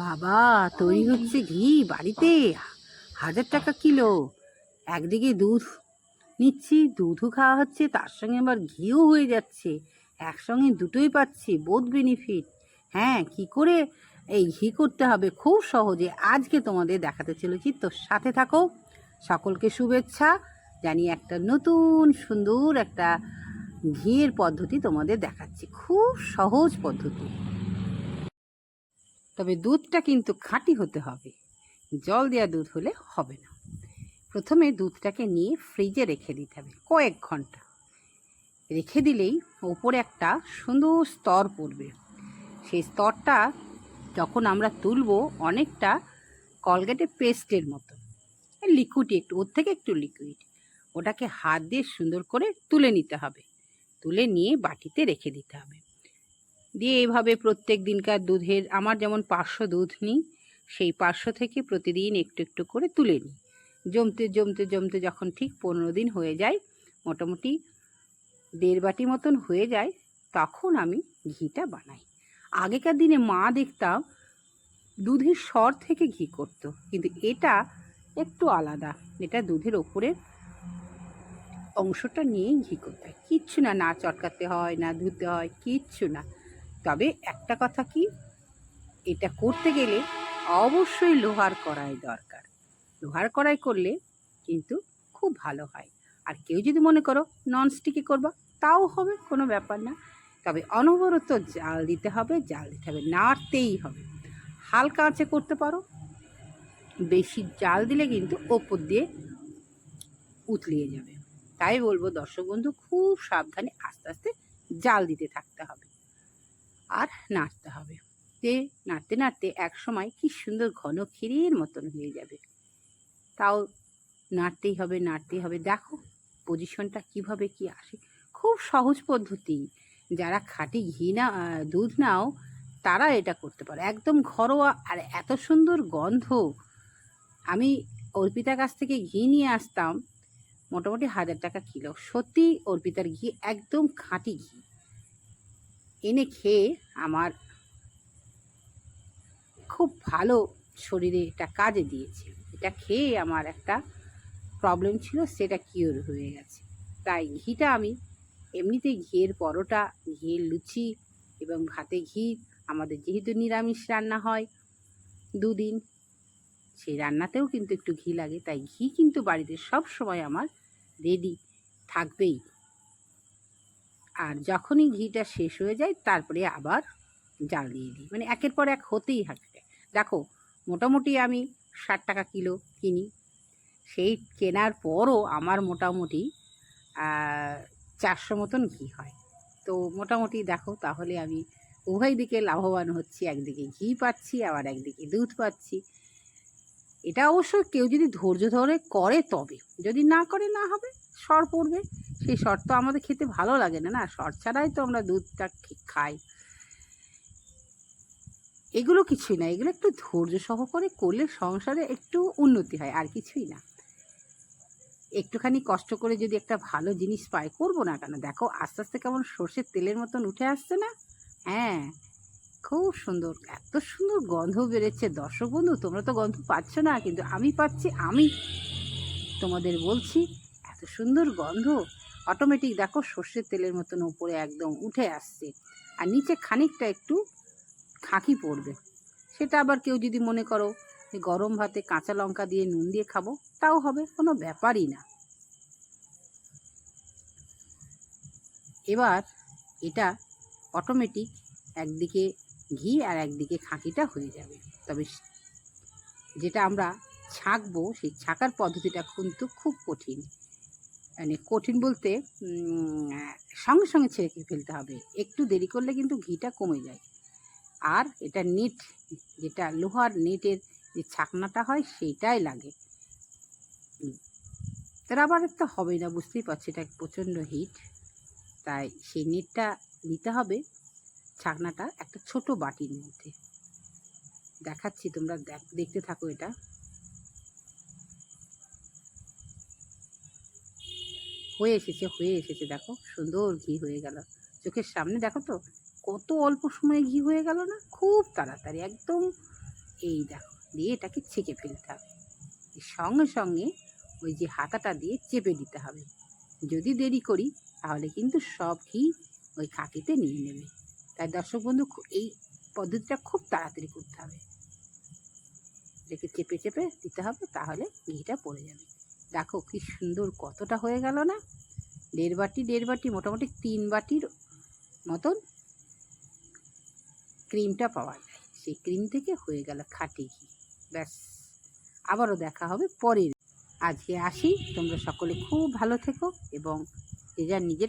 বাবা, তৈরি হচ্ছে ঘি বাড়িতে। 1,000 টাকা কিলো। একদিকে দুধ নিচ্ছি, দুধও খাওয়া হচ্ছে, তার সঙ্গে আবার ঘিও হয়ে যাচ্ছে। একসঙ্গে দুটোই পাচ্ছি, বোথ বেনিফিট। হ্যাঁ, কি করে এই ঘি করতে হবে খুব সহজে আজকে তোমাদের দেখাতে চলেছি, তো সাথে থাকো। সকলকে শুভেচ্ছা জানিয়ে একটা নতুন সুন্দর একটা ঘিয়ের পদ্ধতি তোমাদের দেখাচ্ছি, খুব সহজ পদ্ধতি। তবে দুধটা কিন্তু খাঁটি হতে হবে, জল দেওয়া দুধ হলে হবে না। প্রথমে দুধটাকে নিয়ে ফ্রিজে রেখে দিতে হবে কয়েক ঘন্টা। রেখে দিলেই ওপরে একটা সুন্দর স্তর পড়বে। সেই স্তরটা যখন আমরা তুলব অনেকটা কলগেটের পেস্টের মতো, লিকুইড, একটু ওর থেকে একটু লিকুইড। ওটাকে হাত দিয়ে সুন্দর করে তুলে নিতে হবে। তুলে নিয়ে বাটিতে রেখে দিতে হবে। দিয়ে এইভাবে প্রত্যেক দিনকার দুধের, আমার যেমন 500 দুধ নিই, সেই 500 থেকে প্রতিদিন একটু একটু করে তুলে নিই। জমতে জমতে জমতে যখন ঠিক 15 দিন হয়ে যায়, মোটামুটি 1.5 বাটি মতন হয়ে যায়, তখন আমি ঘিটা বানাই। আগেকার দিনে মা দেখতাম দুধের সর থেকে ঘি করতো, কিন্তু এটা একটু আলাদা। এটা দুধের ওপরের অংশটা নিয়েই ঘি করতে হয়। কিচ্ছু না, না চটকাতে হয়, না ধুতে হয়, কিচ্ছু না। তবে একটা কথা কি, এটা করতে গেলে অবশ্যই লোহার কড়াই দরকার। লোহার কড়াই করলে কিন্তু খুব ভালো হয়। আর কেউ যদি মনে করো ননস্টিকে করবা, তাও হবে, কোনো ব্যাপার না। তবে অনবরত জাল দিতে হবে, নাড়তেই হবে। হালকা আঁচে করতে পারো, বেশি জাল দিলে কিন্তু ওপর দিয়ে উতলিয়ে যাবে। তাই বলবো দর্শক বন্ধু, খুব সাবধানে আস্তে আস্তে জাল দিতে থাকতে হবে আর নাড়তে হবে। যে নাড়তে নাড়তে এক সময় কি সুন্দর ঘন ক্ষীরের মতন হয়ে যাবে। তাও নাড়তেই হবে, নাড়তেই হবে। দেখো পজিশনটা কিভাবে কি আসে, খুব সহজ পদ্ধতি। যারা খাঁটি ঘি না দুধ নাও, তারা এটা করতে পারে, একদম ঘরোয়া। আর এত সুন্দর গন্ধ। আমি অর্পিতার কাছ থেকে ঘি নিয়ে আসতাম, মোটামুটি 1,000 টাকা কিলো। সত্যি অর্পিতার ঘি একদম খাঁটি ঘি। এনে খেয়ে আমার খুব ভালো, শরীরে এটা কাজে দিয়েছে। এটা খেয়ে আমার একটা প্রবলেম ছিল, সেটা কিওর হয়ে গেছে। তাই ঘিটা আমি এমনিতেই ঘিয়ের পরোটা, ঘিয়ের লুচি এবং ভাতে ঘি, আমাদের যেহেতু নিরামিষ রান্না হয় 2 দিন, সেই রান্নাতেও কিন্তু একটু ঘি লাগে। তাই ঘি কিন্তু বাড়িতে সব সময় আমার রেডি থাকবেই। আর যখনই ঘিটা শেষ হয়ে যায়, তারপরে আবার জাল দিয়ে দিই, মানে একের পর এক হতেই থাকবে। দেখো মোটামুটি আমি 60 টাকা কিলো কিনি। সেই কেনার পরও আমার মোটামুটি 400 মতন ঘি হয়। তো মোটামুটি দেখো, তাহলে আমি উভয় দিকে লাভবান হচ্ছি। একদিকে ঘি পাচ্ছি, আবার একদিকে দুধ পাচ্ছি। এটা অবশ্য কেউ যদি ধৈর্য ধরে করে তবে, যদি না করে না হবে, সর পড়বে। সেই সর তো আমাদের খেতে ভালো লাগে না, না সর ছাড়াই তো আমরা দুধটা খাই। এগুলো কিছুই না, এগুলো একটু ধৈর্য সহকারে করলে সংসারে একটু উন্নতি হয়, আর কিছুই না। একটুখানি কষ্ট করে যদি একটা ভালো জিনিস পাই, করবো না কেন? দেখো আস্তে আস্তে কেমন সর্ষের তেলের মতন উঠে আসছে না? হ্যাঁ, খুব সুন্দর, এত সুন্দর গন্ধ বেরোচ্ছে। দর্শক বন্ধু, তোমরা তো গন্ধ পাচ্ছ না, কিন্তু আমি পাচ্ছি। আমি তোমাদের বলছি, এত সুন্দর গন্ধ। অটোমেটিক দেখো সর্ষের তেলের মতন উপরে একদম উঠে আসছে, আর নিচে খানিকটা একটু খাঁকি পড়বে। সেটা আবার কেউ যদি মনে করো গরম ভাতে কাঁচা লঙ্কা দিয়ে নুন দিয়ে খাবো, তাও হবে, কোনো ব্যাপারই না। এবার এটা অটোমেটিক একদিকে ঘি আর একদিকে খাঁকিটা হয়ে যাবে। তবে যেটা আমরা ছাঁকবো, সেই ছাঁকার পদ্ধতিটা কিন্তু খুব কঠিন। মানে কঠিন বলতে সঙ্গে সঙ্গে ছেঁকে ফেলতে হবে, একটু দেরি করলে কিন্তু ঘিটা কমে যায়। আর এটা নেট, যেটা লোহার নেটের যে ছাকনাটা হয়, সেইটাই লাগে। তার আবার একটা হবে না, বুঝতেই পারছি, এটা প্রচণ্ড হিট। তাই সেই নেটটা নিতে হবে, ছাকনাটা একটা ছোট বাটির মধ্যে। দেখাচ্ছি, তোমরা দেখতে থাকো। এটা হয়ে এসেছে, হয়ে এসেছে। দেখো সুন্দর ঘি হয়ে গেল চোখের সামনে। দেখো তো কত অল্প সময়ে ঘি হয়ে গেল না, খুব তাড়াতাড়ি, একদম এই দেখো, দিয়ে এটাকে ছেঁকে ফেলতে হবে। এর সঙ্গে সঙ্গে ওই যে হাতাটা দিয়ে চেপে দিতে হবে। যদি দেরি করি তাহলে কিন্তু সব ঘি ওই খাকিতে নিয়ে নেবে। তাই দর্শক বন্ধু, এই পদ্ধতিটা খুব তাড়াতাড়ি করতে হবে। এটাকে চেপে চেপে দিতে হবে, তাহলে ঘিটা পড়ে যাবে। দেখো কি সুন্দর কতটা হয়ে গেল না। 1.5 বাটি মোটামুটি 3 বাটির মতন ক্রিমটা পাওয়া যায়। সেই ক্রিম থেকে হয়ে গেল খাঁটি ঘি। ব্যাস, আবারও দেখা হবে পরের। আজকে আসি, তোমরা সকলে খুব ভালো থেকো এবং যে যার নিজের